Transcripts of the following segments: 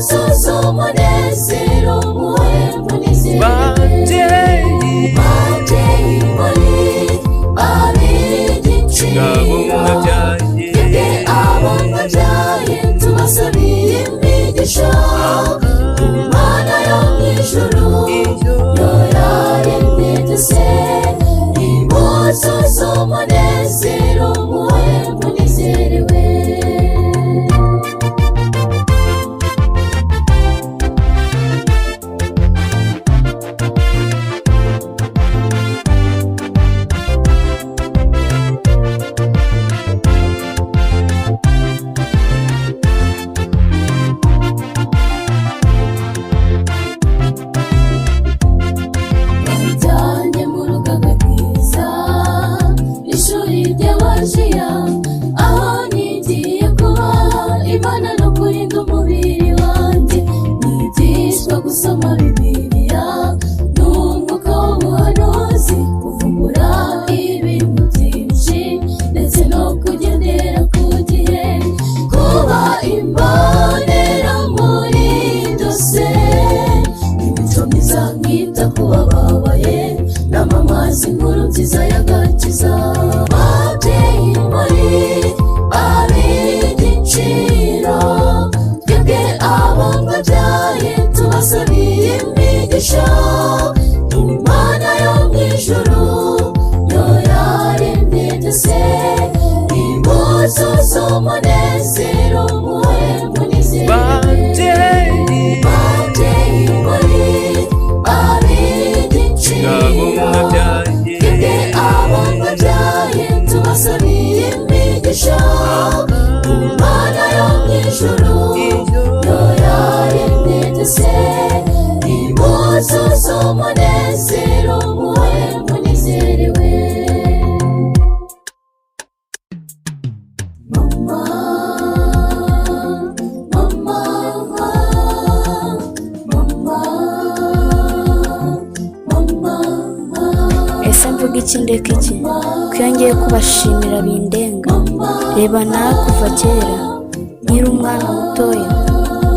Musozo umunezero muhe munezerewe babyeyi muri ab'igiciro twebwe abo mwabyaye tubasabiye imigisha Imana yo mw'ijuru yo yaremye byose Musozo umunezero muhe munezerewe aho nigiye kuba Imana no kurinda umubiri wanjye nigishwa gusoma Bibiliya n'umwuka w'ubuhanuzi kuvumbura ibintu byinshi ndetse no kugendera ku gihe kuba imbonera muri byose imico myiza nkita ku bababaye n'amamaza inkuru nziza y'agakiza babyeyi muri ab'igiciro twebwe abo mwabyaye tubasabiye imigisha Imana yo mw'ijuru yo yaremye byose Musozo umunezero muhe munezerewe babyeyi muri ab'igiciro twebwe abo mwabyaye tubasabiye imigisha Imana yo mw'ijuru yo yaremye byose Musozo umunezero muhe munezerewe Mama, mama, mama, mama ese mvuga iki ndeka iki ko iyo ngiye kubashimira bindenga reba nawe kuva kera nkiri umwana mutoya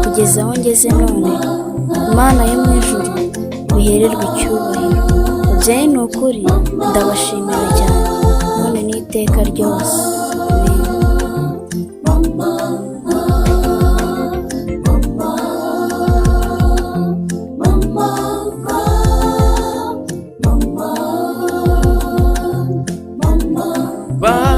kugeza aho ngeze none Imana yo mu ijuru bihererwe icyubahiro babyeyi ni ukuri ndabashimira cyane none n'iteka ryose Bye.